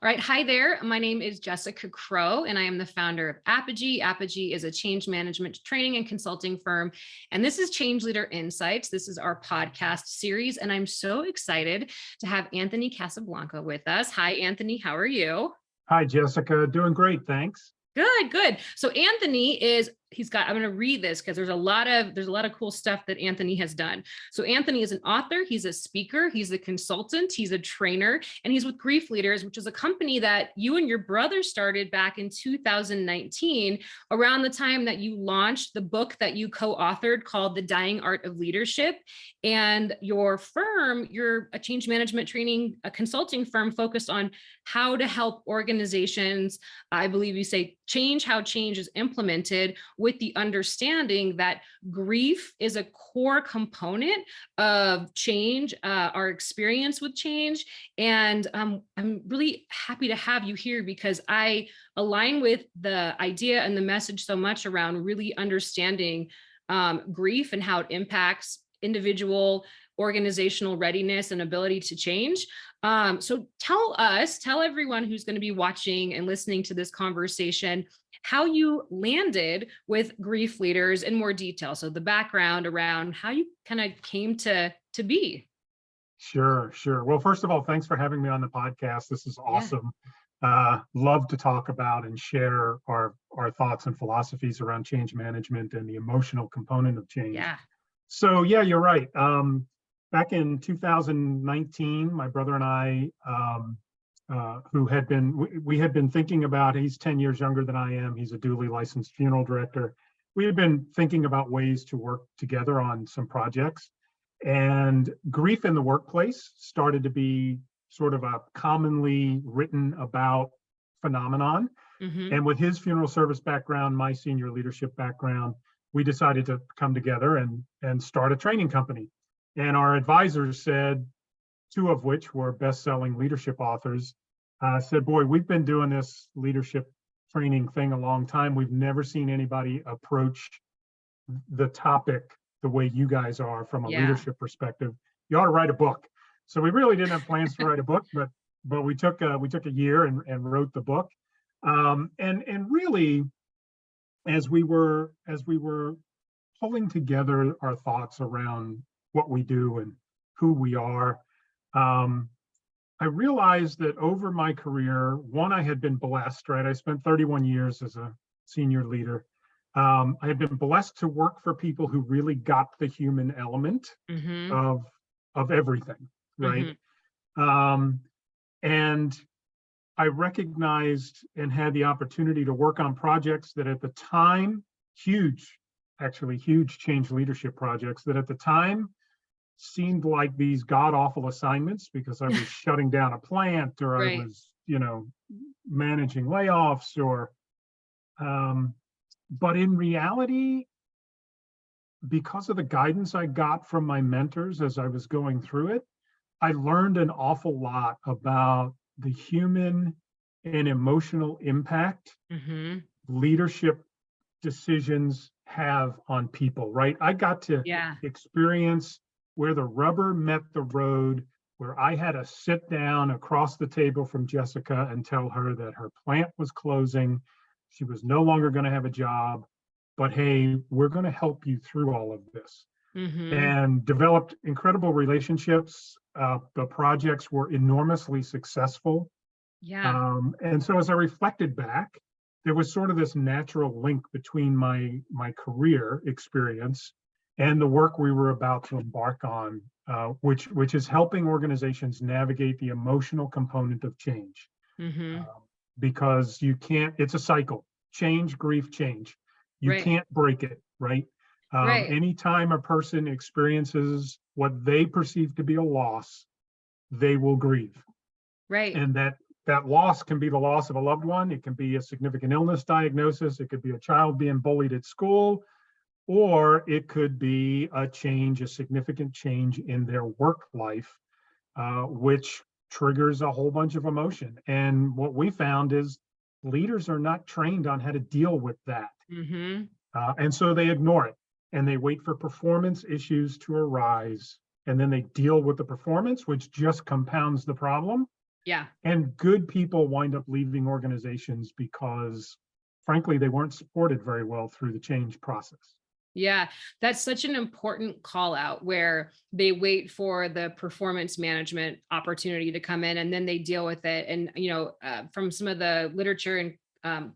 All right. Hi there. My name is Jessica Crow, and I am the founder of Apogy. Apogy is a change management training and consulting firm. And this is Change Leader Insights. This is our podcast series. And I'm so excited to have Anthony Casablanca with us. Hi, Anthony. How are you? Hi, Jessica. Doing great. Thanks. Good, good. So Anthony I'm going to read this because there's a lot of cool stuff that Anthony has done. So Anthony is an author, he's a speaker, he's a consultant, he's a trainer, and he's with GriefLeaders, which is a company that you and your brother started back in 2019, around the time that you launched the book that you co-authored called The Dying Art of Leadership. And your firm, you're a change management training, a consulting firm focused on how to help organizations, I believe you say, change how change is implemented, with the understanding that grief is a core component of change, our experience with change. And I'm really happy to have you here because I align with the idea and the message so much around really understanding grief and how it impacts individual organizational readiness and ability to change. So tell everyone who's going to be watching and listening to this conversation, how you landed with GriefLeaders in more detail. So the background around how you kind of came to be. Sure. Well, first of all, thanks for having me on the podcast. This is awesome. Love to talk about and share our thoughts and philosophies around change management and the emotional component of change. Yeah. So yeah, you're right. Back in 2019, my brother and I, we had been thinking about, he's 10 years younger than I am. He's a duly licensed funeral director. We had been thinking about ways to work together on some projects, and grief in the workplace started to be sort of a commonly written about phenomenon. Mm-hmm. And with his funeral service background, my senior leadership background, we decided to come together and start a training company. And our advisors said, two of which were best-selling leadership authors, said, boy, we've been doing this leadership training thing a long time. We've never seen anybody approach the topic the way you guys are from a leadership perspective. You ought to write a book. So we really didn't have plans to write a book, but we took a year and wrote the book. And really, as we were pulling together our thoughts around what we do and who we are, I realized that over my career, I had been blessed, right? I spent 31 years as a senior leader. I had been blessed to work for people who really got the human element of everything, right? And I recognized and had the opportunity to work on projects that at the time, huge change leadership projects that at the time seemed like these god-awful assignments because I was shutting down a plant or I was, managing layoffs but in reality, because of the guidance I got from my mentors as I was going through it, I learned an awful lot about the human and emotional impact leadership decisions have on people, right? I got to experience where the rubber met the road, where I had to sit down across the table from Jessica and tell her that her plant was closing. She was no longer going to have a job, but hey, we're going to help you through all of this. And developed incredible relationships. The projects were enormously successful. And so as I reflected back, there was sort of this natural link between my career experience and the work we were about to embark on, which is helping organizations navigate the emotional component of change. Because it's a cycle, change, grief, change. You can't break it, right? Anytime a person experiences what they perceive to be a loss, they will grieve. And that loss can be the loss of a loved one. It can be a significant illness diagnosis. It could be a child being bullied at school, or it could be a significant change in their work life, which triggers a whole bunch of emotion. And what we found is leaders are not trained on how to deal with that. And so they ignore it and they wait for performance issues to arise. And then they deal with the performance, which just compounds the problem. Yeah. And good people wind up leaving organizations because, frankly, they weren't supported very well through the change process. Yeah, that's such an important call out where they wait for the performance management opportunity to come in and then they deal with it. And, from some of the literature and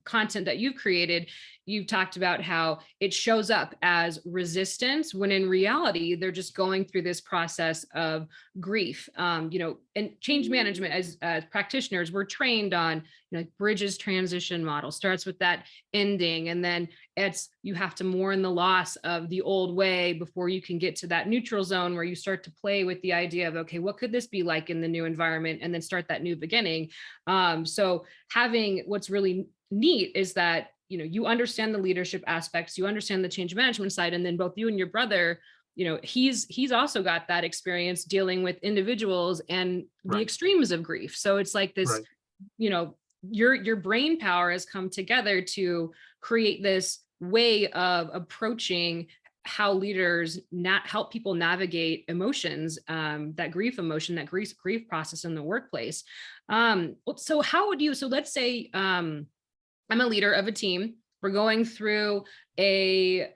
content that you've created, you've talked about how it shows up as resistance when in reality, they're just going through this process of grief. And change management as practitioners, we're trained on, Bridges transition model starts with that ending. And then you have to mourn the loss of the old way before you can get to that neutral zone where you start to play with the idea of, okay, what could this be like in the new environment? And then start that new beginning. So having what's really neat is that, you understand the leadership aspects, you understand the change management side, and then both you and your brother, he's also got that experience dealing with individuals and the extremes of grief. So it's like this, your brain power has come together to create this way of approaching how leaders help people navigate emotions, that grief emotion, that grief process in the workplace. So let's say I'm a leader of a team. We're going through a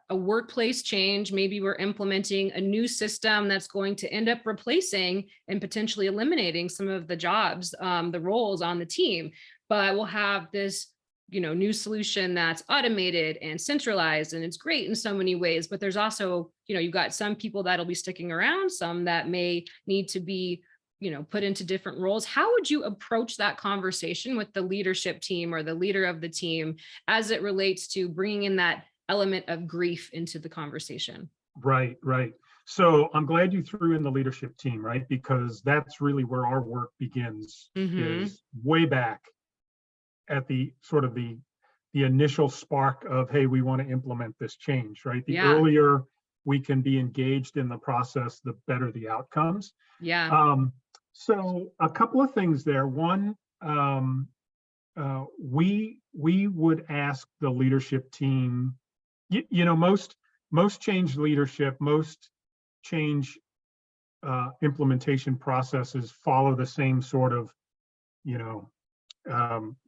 workplace change. Maybe we're implementing a new system that's going to end up replacing and potentially eliminating some of the jobs, the roles on the team. But we'll have this, new solution that's automated and centralized, and it's great in so many ways. But there's also, you've got some people that'll be sticking around, some that may need to be put into different roles. How would you approach that conversation with the leadership team or the leader of the team as it relates to bringing in that element of grief into the conversation? Right. So I'm glad you threw in the leadership team, right? Because that's really where our work begins, is way back at the sort of the initial spark of, hey, we want to implement this change, right? The earlier we can be engaged in the process, the better the outcomes. Yeah. So a couple of things there. One, we would ask the leadership team, most change leadership, most change implementation processes follow the same sort of,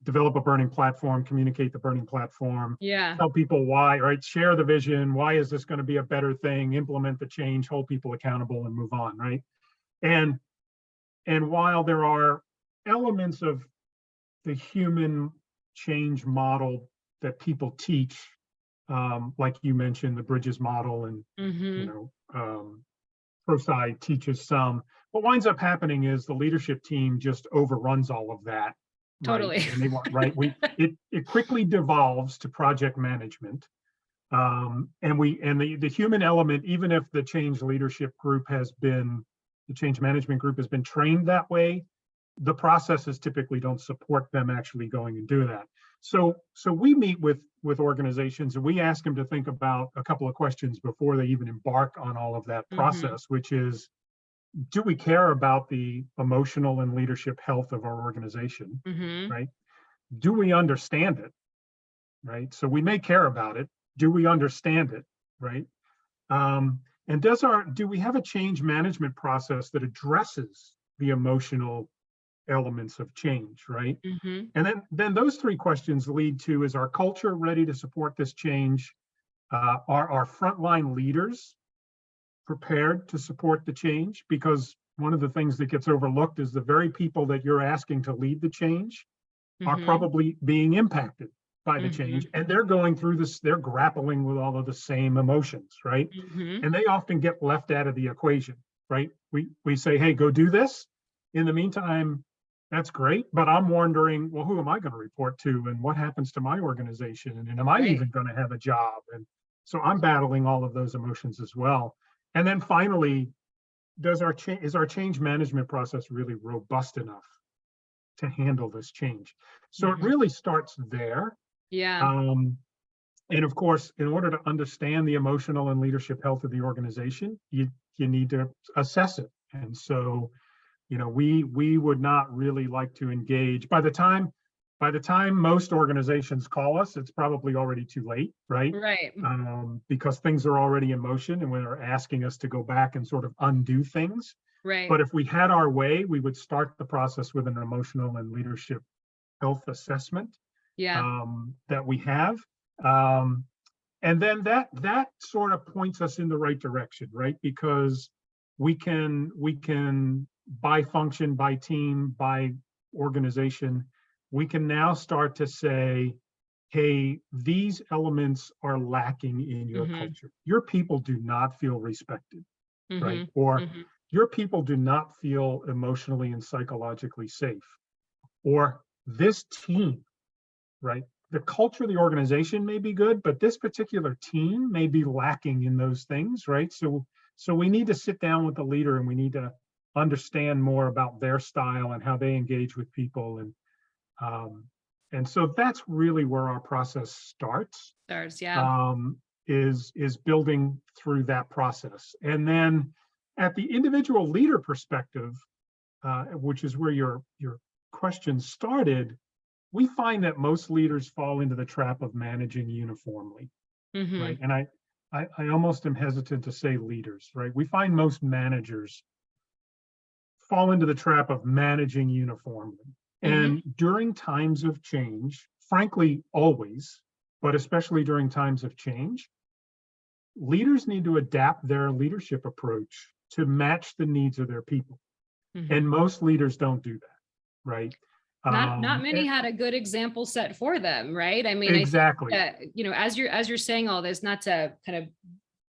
develop a burning platform, communicate the burning platform, tell people why, right? Share the vision. Why is this going to be a better thing? Implement the change, hold people accountable, and move on, right? And while there are elements of the human change model that people teach, like you mentioned, the Bridges model, and ProSci teaches some, what winds up happening is the leadership team just overruns all of that. Totally. Right? And they want, right? It quickly devolves to project management. And the human element, even if the change leadership group the change management group has been trained that way, the processes typically don't support them actually going and do that. So we meet with organizations and we ask them to think about a couple of questions before they even embark on all of that process, which is, do we care about the emotional and leadership health of our organization, right? Do we understand it, right? So we may care about it. Do we understand it, right? And do we have a change management process that addresses the emotional elements of change, right? And then those three questions lead to, is our culture ready to support this change? Are our frontline leaders prepared to support the change? Because one of the things that gets overlooked is the very people that you're asking to lead the change are probably being impacted by the change, and they're going through this, they're grappling with all of the same emotions, right? And they often get left out of the equation, right? We say, hey, go do this. In the meantime, that's great, but I'm wondering, well, who am I going to report to, and what happens to my organization, and am I even going to have a job? And so I'm battling all of those emotions as well. And then finally, is our change management process really robust enough to handle this change? So it really starts there. And of course, in order to understand the emotional and leadership health of the organization, you need to assess it. And so, we would not really like to engage. By the time most organizations call us, it's probably already too late, right? Because things are already in motion and they're asking us to go back and sort of undo things. Right. But if we had our way, we would start the process with an emotional and leadership health assessment Yeah. that we have. Um, and then that sort of points us in the right direction, right? Because we can by function, by team, by organization, we can now start to say, hey, these elements are lacking in your Mm-hmm. culture. Your people do not feel respected, right? Mm-hmm. Or Mm-hmm. your people do not feel emotionally and psychologically safe. Or this team, right? The culture of the organization may be good, but this particular team may be lacking in those things, right? So we need to sit down with the leader and we need to understand more about their style and how they engage with people. Um, and so that's really where our process starts, Stars. Yeah. um, is building through that process. And then at the individual leader perspective, which is where your question started, we find that most leaders fall into the trap of managing uniformly, Mm-hmm. right? And I almost am hesitant to say leaders, right? We find most managers fall into the trap of managing uniformly. Mm-hmm. And during times of change, frankly, always, but especially during times of change, leaders need to adapt their leadership approach to match the needs of their people. Mm-hmm. And most leaders don't do that, right? Not many And had a good example set for them, right? I mean, I think exactly. that, as you're saying all this, not to kind of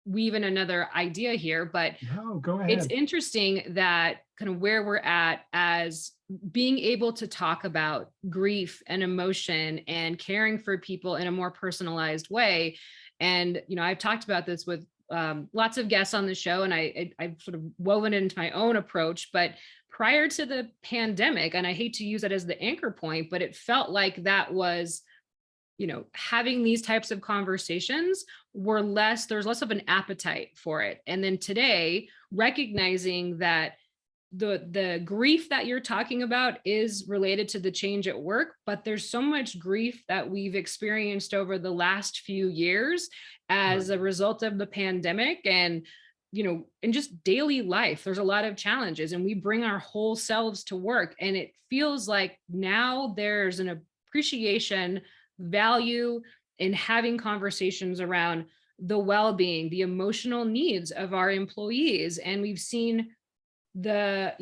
weave in another idea here, but No, go it's ahead. interesting that kind of where we're at as being able to talk about grief and emotion and caring for people in a more personalized way. And, I've talked about this with lots of guests on the show, and I've sort of woven it into my own approach. But prior to the pandemic, and I hate to use it as the anchor point, but it felt like that was, having these types of conversations there's less of an appetite for it. And then today, recognizing that the grief that you're talking about is related to the change at work, but there's so much grief that we've experienced over the last few years as Right. a result of the pandemic and in just daily life. There's a lot of challenges and we bring our whole selves to work, and it feels like now there's an appreciation, value in having conversations around the well-being, the emotional needs of our employees. And we've seen the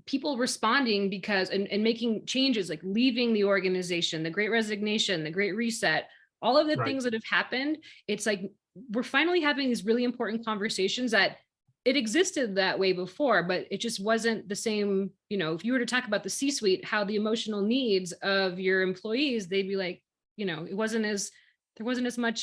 people responding because and making changes, like leaving the organization, the great resignation, the great reset, all of the Right. things that have happened. It's like we're finally having these really important conversations that it existed that way before, but it just wasn't the same. If you were to talk about the C-suite, how the emotional needs of your employees, they'd be like, it wasn't as there wasn't as much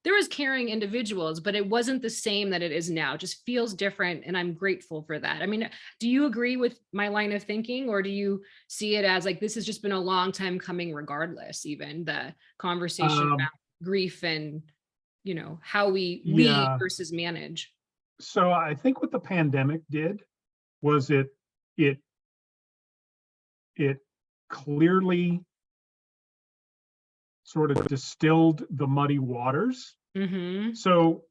there was caring individuals, but it wasn't the same that it is now. It just feels different. And I'm grateful for that. I mean, do you agree with my line of thinking, or do you see it as like, this has just been a long time coming, regardless, even the conversation Um, around grief and, how we lead yeah. versus manage? So I think what the pandemic did was it it clearly sort of distilled the muddy waters. Mm-hmm. So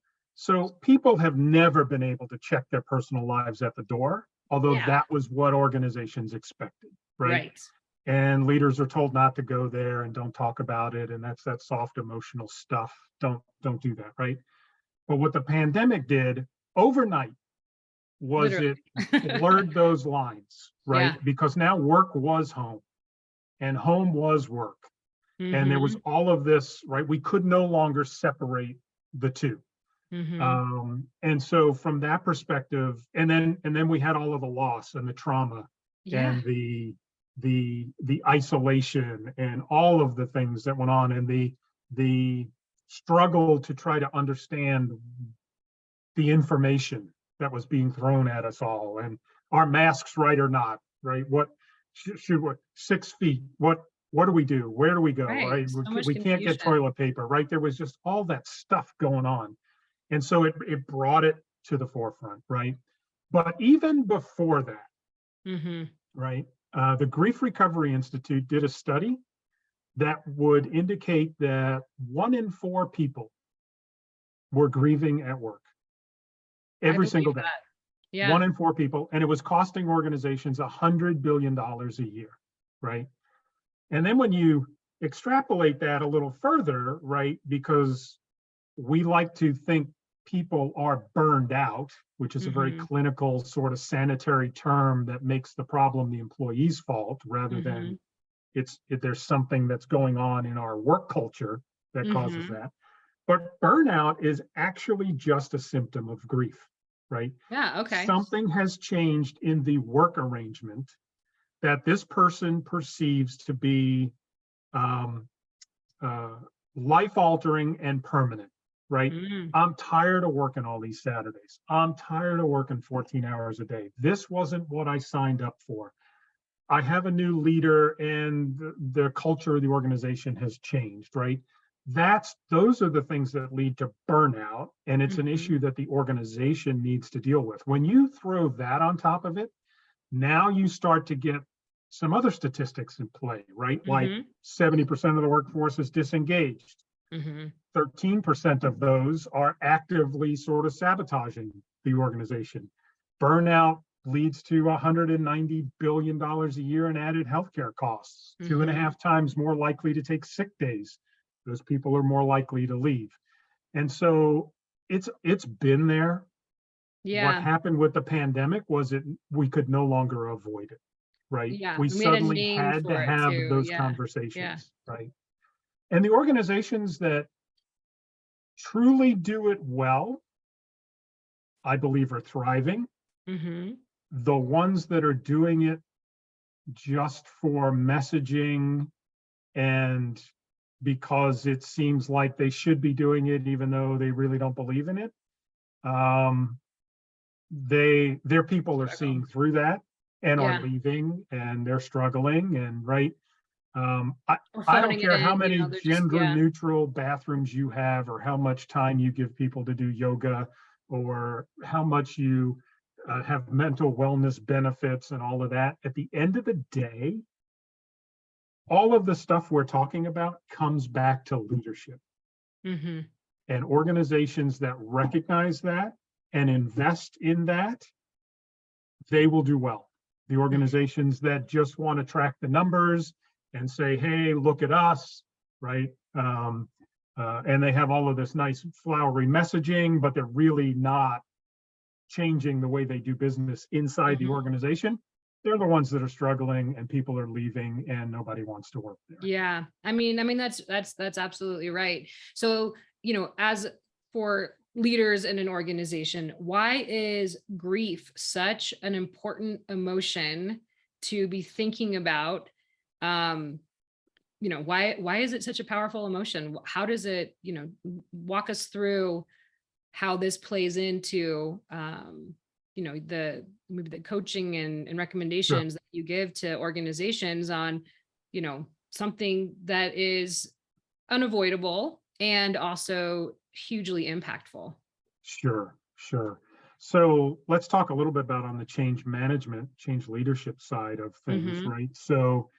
people have never been able to check their personal lives at the door, although Yeah. that was what organizations expected, right? Right. And leaders are told not to go there and don't talk about it, and that's that soft emotional stuff. Don't do that, right? But what the pandemic did overnight was Literally. it blurred those lines, right? Yeah. Because now work was home and home was work. And there was Mm-hmm. all of this, right? We could no longer separate the two. Mm-hmm. And so from that perspective, and then we had all of the loss and the trauma Yeah. and the isolation and all of the things that went on, and the struggle to try to understand the information that was being thrown at us all, and are masks right or not, right? What should what 6 feet, what do we do, where do we go, Right. right? So much We can't get confusion. toilet paper, right? There was just all that stuff going on, and so it brought it to the forefront, right? But even before that, Mm-hmm. right, the Grief Recovery Institute did a study that would indicate that 1 in 4 people were grieving at work I every believe single day. that. Yeah. 1 in 4 people, and it was costing organizations $100 billion a year, right? And then when you extrapolate that a little further, right, because we like to think people are burned out, which is a very Mm-hmm. clinical sort of sanitary term that makes the problem the employee's fault rather Mm-hmm. than there's something that's going on in our work culture that causes Mm-hmm. that. But burnout is actually just a symptom of grief, right? Yeah. Okay. Something has changed in the work arrangement that this person perceives to be um, uh, life altering and permanent, right? Mm. I'm tired of working all these Saturdays. I'm tired of working 14 hours a day. This wasn't what I signed up for. I have a new leader and the culture of the organization has changed, right? Those are the things that lead to burnout. And it's an Mm-hmm. issue that the organization needs to deal with. When you throw that on top of it, now you start to get some other statistics in play, right? Like Mm-hmm. 70% of the workforce is disengaged. Mm-hmm. 13% of those are actively sort of sabotaging the organization. Burnout leads to $190 billion a year in added healthcare costs, two and a Mm-hmm. half times more likely to take sick days. Those people are more likely to leave. And so it's been there. What Yeah. happened with the pandemic was we could no longer avoid it, right? Yeah. We We had a suddenly name had to for it have too. those Yeah. Yeah. conversations, right? And the organizations that truly do it well, I believe, are thriving. Mm-hmm. The ones that are doing it just for messaging and because it seems like they should be doing it, even though they really don't believe in it, um, their people are Struggle. seeing through that and are Yeah. leaving and they're struggling and right. Um, I, Or I don't phoning it care how in, many they're just, gender yeah. neutral bathrooms you have or how much time you give people to do yoga or how much you have mental wellness benefits and all of that. At the end of the day, all of the stuff we're talking about comes back to leadership. Mm-hmm. And organizations that recognize that and invest in that, they will do well. The Mm-hmm. organizations that just want to track the numbers and say, hey, look at us, right? And they have all of this nice flowery messaging, but they're really not changing the way they do business inside the Mm-hmm. organization. They're the ones that are struggling and people are leaving and nobody wants to work there. Yeah. I mean, that's absolutely right. So, as for leaders in an organization, why is grief such an important emotion to be thinking about? Um, why is it such a powerful emotion? How does it, walk us through how this plays into maybe the coaching and Sure. recommendations that you give to organizations on something that is unavoidable and also hugely impactful. Sure, sure. So let's talk a little bit about on the change management, change leadership side of things, Mm-hmm. right? So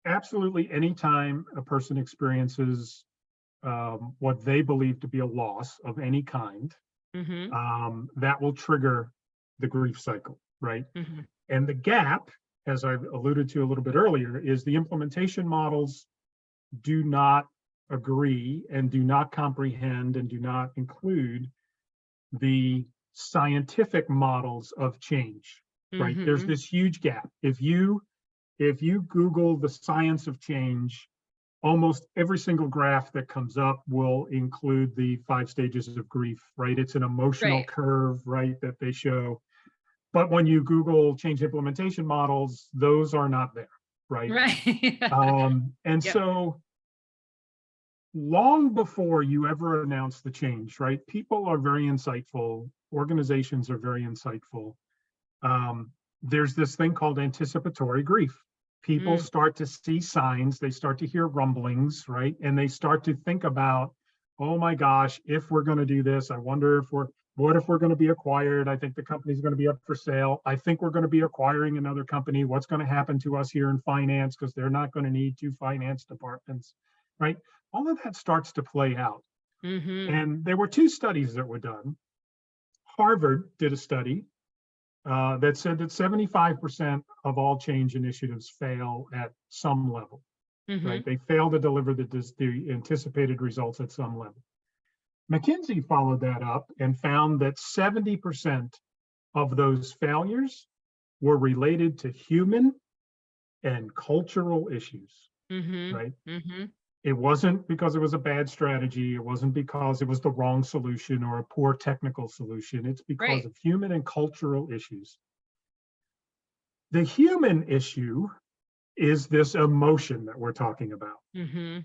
absolutely anytime a person experiences what they believe to be a loss of any kind, Mm-hmm. that will trigger the grief cycle, right? Mm-hmm. And the gap, as I've alluded to a little bit earlier, is the implementation models do not agree and do not comprehend and do not include the scientific models of change, right? There's Mm-hmm. this huge gap. If you Google the science of change, almost every single graph that comes up will include the 5 stages of grief, right? It's an emotional Right. curve, right, that they show. But when you Google change implementation models, those are not there, right? Right. And Yep. so long before you ever announce the change, right? People are very insightful. Organizations are very insightful. Um, there's this thing called anticipatory grief. People Mm. start to see signs, they start to hear rumblings, right? And they start to think about, oh my gosh, if we're going to do this, I wonder what if we're going to be acquired? I think the company's going to be up for sale. I think we're going to be acquiring another company. What's going to happen to us here in finance? Because they're not going to need 2 finance departments, right? All of that starts to play out. Mm-hmm. And there were 2 studies that were done. Harvard did a study that said that 75% of all change initiatives fail at some level, right? They fail to deliver the anticipated results at some level. McKinsey followed that up and found that 70% of those failures were related to human and cultural issues, right? It wasn't because it was a bad strategy. It wasn't because it was the wrong solution or a poor technical solution. It's because of human and cultural issues. The human issue is this emotion that we're talking about,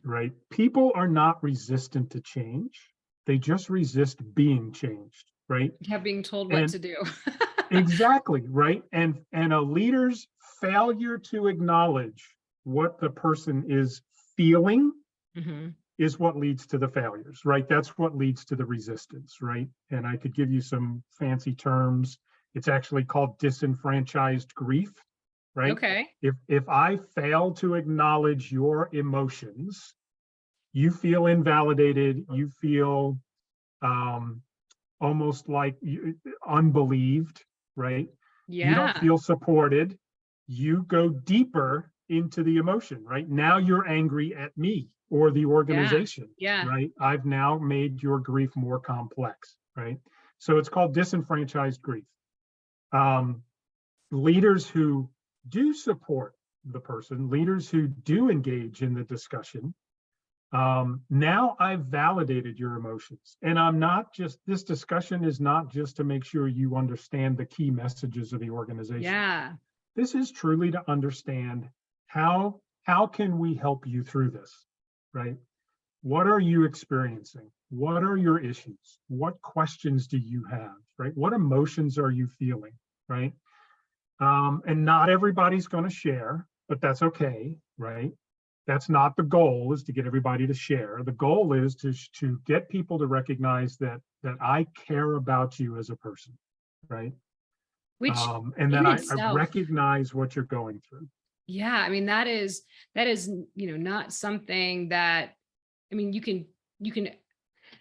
right? People are not resistant to change. They just resist being changed, right? Yeah, being told what to do. Exactly, right? And a leader's failure to acknowledge what the person is feeling is what leads to the failures, right? That's what leads to the resistance, right? And I could give you some fancy terms. It's actually called disenfranchised grief, right? Okay. If I fail to acknowledge your emotions, you feel invalidated, you feel almost like unbelieved, right? Yeah. You don't feel supported. You go deeper into the emotion, right? Now you're angry at me or the organization, right? I've now made your grief more complex, right? So it's called disenfranchised grief. Leaders who do support the person, leaders who do engage in the discussion, now I've validated your emotions. And I'm not just, this discussion is not just to make sure you understand the key messages of the organization. Yeah. This is truly to understand how can we help you through this, right? What are you experiencing? What are your issues? What questions do you have, right? What emotions are you feeling, right? And not everybody's going to share, but that's okay, right? That's not the goal, is to get everybody to share. The goal is to get people to recognize that I care about you as a person, right? Which and that I recognize what you're going through. Yeah, I mean, that is, not something that, I mean, you can,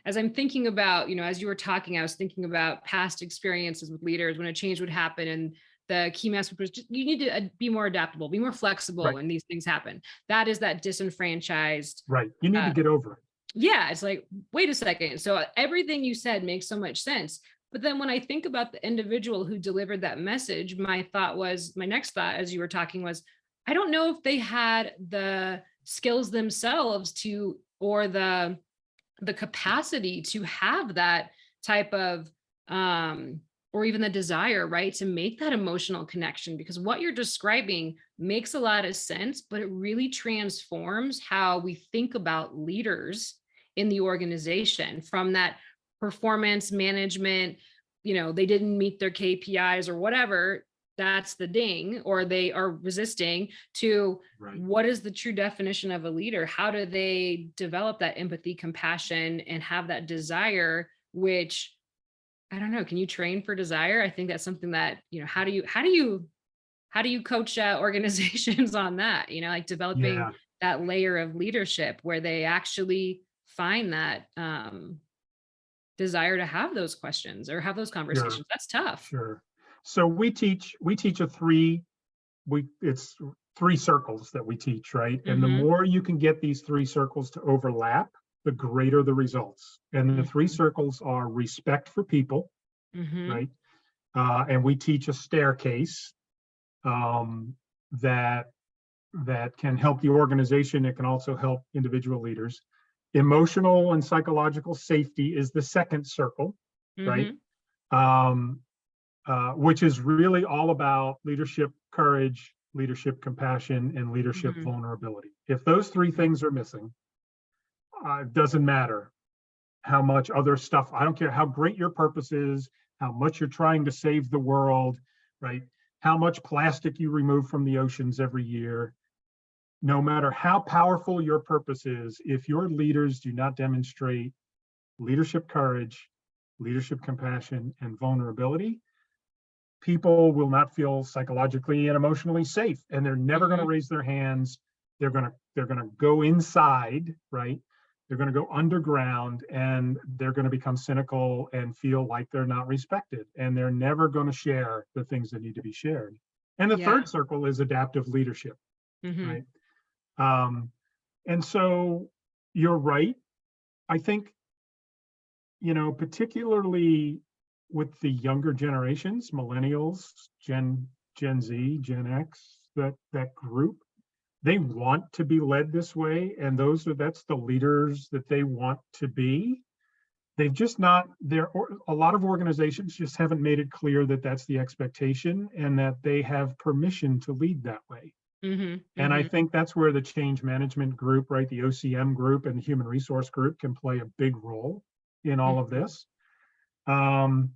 as I'm thinking about, as you were talking, I was thinking about past experiences with leaders when a change would happen, and the key message was just, you need to be more adaptable, be more flexible when these things happen. That is that disenfranchised. Right. You need to get over it. Yeah. It's like, wait a second. So everything you said makes so much sense. But then when I think about the individual who delivered that message, my next thought as you were talking was, I don't know if they had the skills themselves to, or the capacity to have that type of, or even the desire, right, to make that emotional connection, because what you're describing makes a lot of sense, but it really transforms how we think about leaders in the organization, from that performance management, they didn't meet their KPIs or whatever, that's the ding, or they are resisting, to what is the true definition of a leader? How do they develop that empathy, compassion, and have that desire, which, I don't know, can you train for desire? I think that's something that, how do you coach organizations on that, like developing that layer of leadership where they actually find that desire to have those questions or have those conversations. That's tough. Sure. So we teach it's 3 circles that we teach, right? And the more you can get these 3 circles to overlap, the greater the results. And the 3 circles are respect for people, right? And we teach a staircase that can help the organization. It can also help individual leaders. Emotional and psychological safety is the second circle, right? Which is really all about leadership courage, leadership compassion, and leadership vulnerability. If those 3 things are missing, it doesn't matter how much other stuff, I don't care how great your purpose is, how much you're trying to save the world, right? How much plastic you remove from the oceans every year. No matter how powerful your purpose is, if your leaders do not demonstrate leadership courage, leadership compassion, and vulnerability, people will not feel psychologically and emotionally safe, and they're never going to raise their hands. They're going to go inside, right? They're going to go underground, and they're going to become cynical and feel like they're not respected, and they're never going to share the things that need to be shared. And the Yeah. third circle is adaptive leadership, right? And so you're right. I think, particularly with the younger generations, millennials, Gen Z, Gen X, that group, they want to be led this way, and that's the leaders that they want to be. They've just not a lot of organizations just haven't made it clear that that's the expectation, and that they have permission to lead that way. And I think that's where the change management group, right, the OCM group and the human resource group can play a big role in all of this. And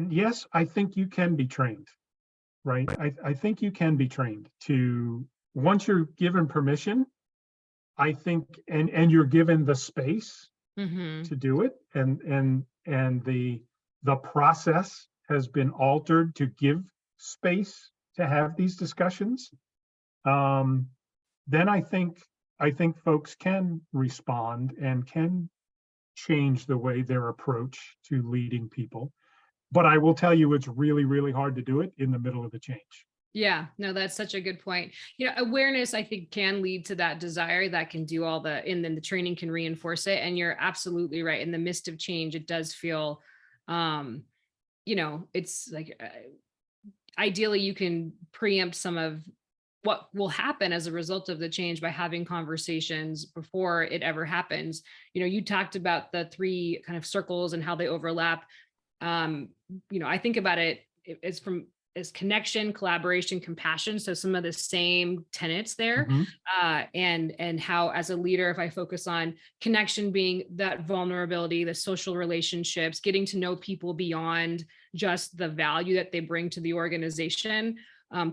yes, I think you can be trained, right? I think you can be trained to, once you're given permission, I think, and you're given the space to do it, and the process has been altered to give space to have these discussions, then I think folks can respond and can change the way their approach to leading people. But I will tell you, it's really, really hard to do it in the middle of the change. Yeah, no, that's such a good point. Awareness, I think, can lead to that desire that can do all and then the training can reinforce it. And you're absolutely right. In the midst of change, it does feel, it's like, ideally you can preempt some of what will happen as a result of the change by having conversations before it ever happens. You talked about the 3 kind of circles and how they overlap. I think about it as connection, collaboration, compassion. So some of the same tenets there. And how, as a leader, if I focus on connection being that vulnerability, the social relationships, getting to know people beyond just the value that they bring to the organization,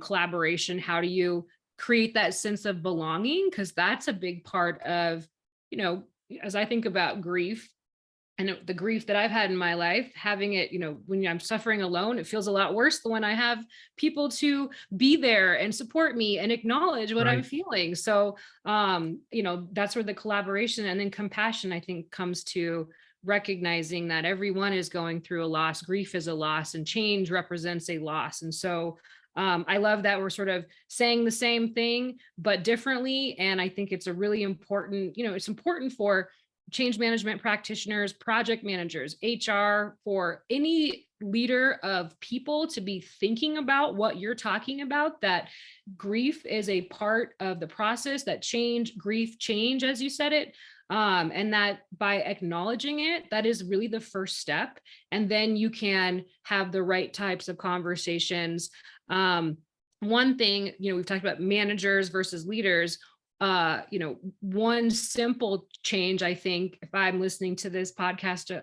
collaboration, how do you create that sense of belonging? Because that's a big part of, as I think about grief, and the grief that I've had in my life, having it, when I'm suffering alone, it feels a lot worse than when I have people to be there and support me and acknowledge what I'm feeling. So, that's where the collaboration and then compassion, I think, comes to recognizing that everyone is going through a loss. Grief is a loss, and change represents a loss. And so I love that we're sort of saying the same thing, but differently. And I think it's a really important, it's important for change management practitioners, project managers, HR, for any leader of people to be thinking about what you're talking about, that grief is a part of the process, that grief change, as you said it. And that by acknowledging it, that is really the first step. And then you can have the right types of conversations. One thing, we've talked about managers versus leaders. One simple change, I think, if I'm listening to this podcast,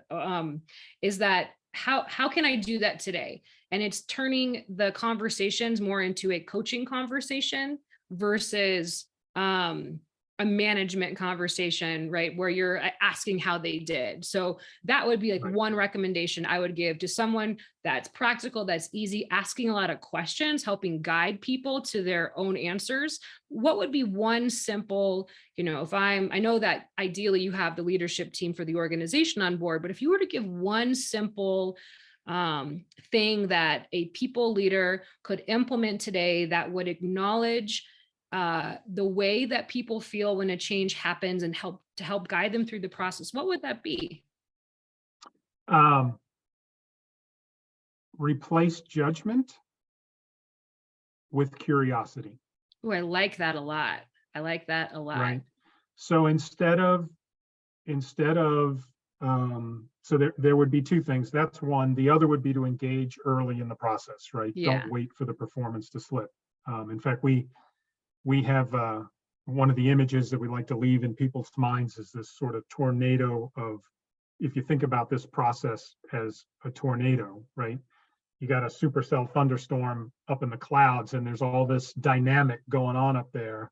is that how can I do that today? And it's turning the conversations more into a coaching conversation versus a management conversation, right? Where you're asking how they did. So that would be like one recommendation I would give to someone that's practical, that's easy, asking a lot of questions, helping guide people to their own answers. What would be one simple, I know that ideally you have the leadership team for the organization on board, but if you were to give one simple thing that a people leader could implement today that would acknowledge the way that people feel when a change happens and help guide them through the process, what would that be? Replace judgment with curiosity. Oh, I like that a lot. Right. So instead of, so there would be 2 things. That's one. The other would be to engage early in the process, right? Yeah. Don't wait for the performance to slip. In fact, we have one of the images that we like to leave in people's minds is this sort of tornado of, if you think about this process as a tornado, right? You got a supercell thunderstorm up in the clouds, and there's all this dynamic going on up there.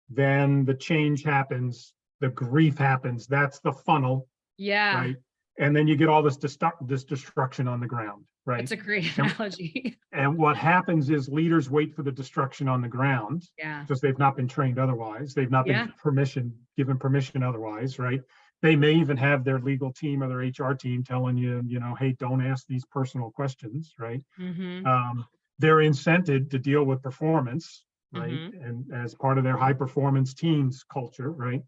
Then the change happens, the grief happens. That's the funnel. Yeah. Right. And then you get all this destruction on the ground. right? That's a great And, analogy. and what happens is leaders wait for the destruction on the ground Yeah. because they've not been trained otherwise. They've not been Yeah. given permission otherwise, right? They may even have their legal team or their HR team telling you, hey, don't ask these personal questions, right? Mm-hmm. They're incented to deal with performance, right? Mm-hmm. And as part of their high performance teams culture, right?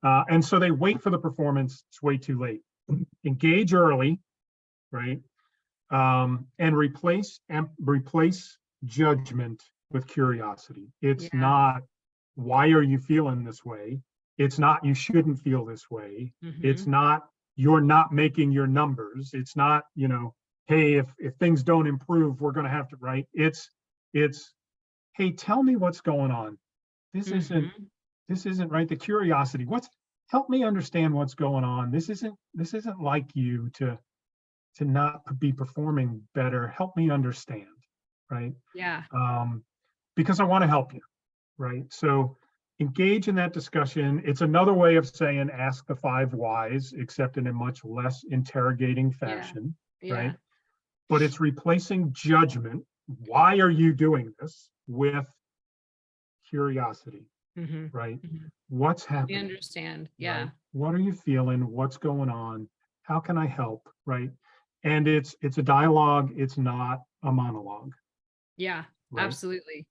And so they wait for the performance. It's way too late. Engage early, right? And replace judgment with curiosity. It's Yeah. not, why are you feeling this way? It's not, you shouldn't feel this way. It's Mm-hmm. not, you're not making your numbers. It's not, hey, if things don't improve, we're going to have to, right? It's, hey, tell me what's going on. This isn't, Mm-hmm. this isn't right. The curiosity, help me understand what's going on. This isn't like you to not be performing better. Help me understand, right? Yeah. Because I want to help you, right? So engage in that discussion. It's another way of saying ask the 5 whys, except in a much less interrogating Yeah. fashion, Yeah. right? But it's replacing judgment. Why are you doing this? With curiosity, Mm-hmm. right? Mm-hmm. What's We happening, understand. right? Yeah. What are you feeling? What's going on? How can I help, right? And it's a dialogue. It's not a monologue, Yeah. right? Absolutely.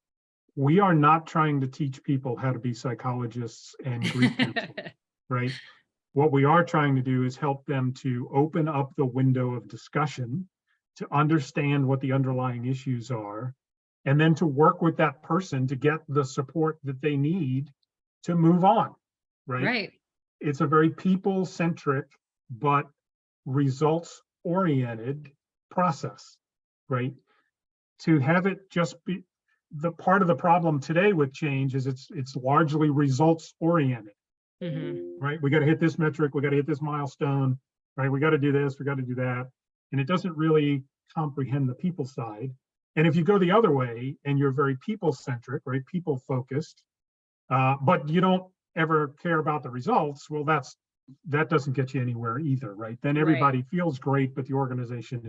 We are not trying to teach people how to be psychologists and grief counselors, right? What we are trying to do is help them to open up the window of discussion, to understand what the underlying issues are, and then to work with that person to get the support that they need to move on, right? Right. It's a very people-centric, but results-oriented process, right? To have it just be the part of the problem today with change is it's largely results-oriented, Mm-hmm. right? We got to hit this metric, we got to hit this milestone, right? We got to do this, we got to do that. And it doesn't really comprehend the people side. And if you go the other way and you're very people-centric, right? People-focused, but you don't ever care about the results, well, that doesn't get you anywhere either, right? Then Right. everybody feels great, but the organization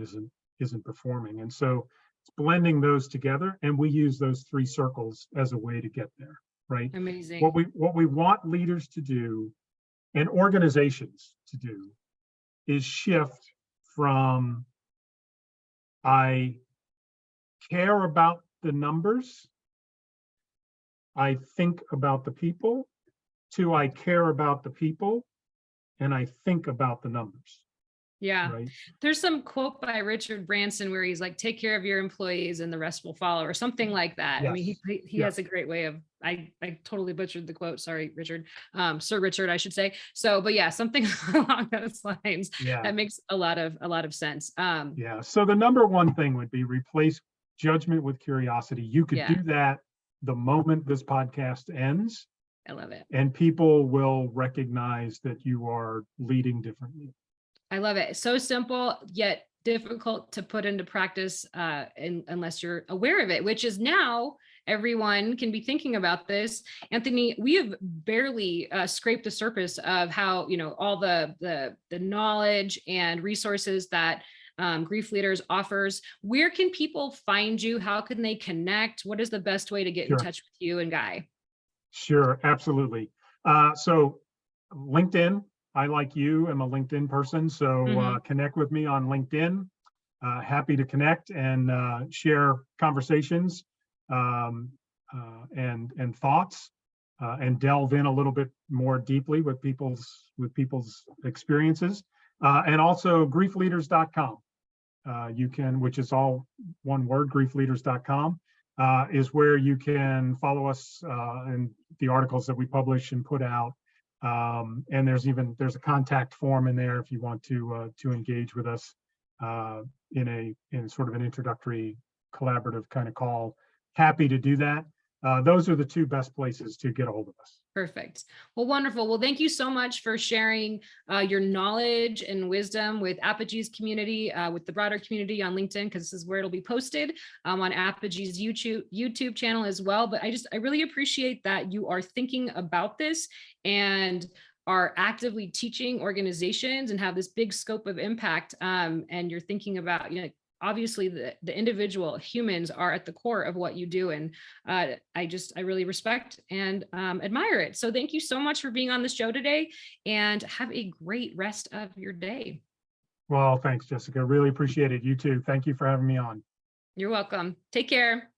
isn't performing. And so it's blending those together, and we use those 3 circles as a way to get there, right? What Amazing. we want leaders to do and organizations to do is shift from I care about the numbers, I think about the people, to I care about the people and I think about the numbers, Yeah. right? There's some quote by Richard Branson where he's like, take care of your employees and the rest will follow, or something like that. I mean, Yes. he has Yes. a great way of, I totally butchered the quote. Sorry, Richard. Sir Richard, I should say. So, but yeah, something along those lines Yeah. that makes a lot of sense. Yeah. So the number one thing would be replace judgment with curiosity. You could Yeah, do that the moment this podcast ends, I love it. and people will recognize that you are leading differently. I love it. So simple, yet difficult to put into practice unless you're aware of it, which is now everyone can be thinking about this. Anthony, we have barely scraped the surface of how, all the knowledge and resources that Grief Leaders offers. Where can people find you? How can they connect? What is the best way to get in Sure. touch with you and Guy? Sure. Absolutely. So LinkedIn, I, like you, am a LinkedIn person. So connect with me on LinkedIn. Happy to connect and share conversations and thoughts and delve in a little bit more deeply with people's experiences. And also GriefLeaders.com. You can, which is all one word, GriefLeaders.com, is where you can follow us and the articles that we publish and put out. And there's a contact form in there if you want to engage with us in sort of an introductory collaborative kind of call. Happy to do that. Those are the 2 best places to get a hold of us. Perfect. Well, wonderful. Well, thank you so much for sharing your knowledge and wisdom with Apogy's community, with the broader community on LinkedIn, because this is where it'll be posted on Apogy's YouTube channel as well. But I really appreciate that you are thinking about this and are actively teaching organizations and have this big scope of impact. And you're thinking about, obviously the individual humans are at the core of what you do. And I really respect and admire it. So thank you so much for being on the show today, and have a great rest of your day. Well, thanks, Jessica. Really appreciate it. You too. Thank you for having me on. You're welcome. Take care.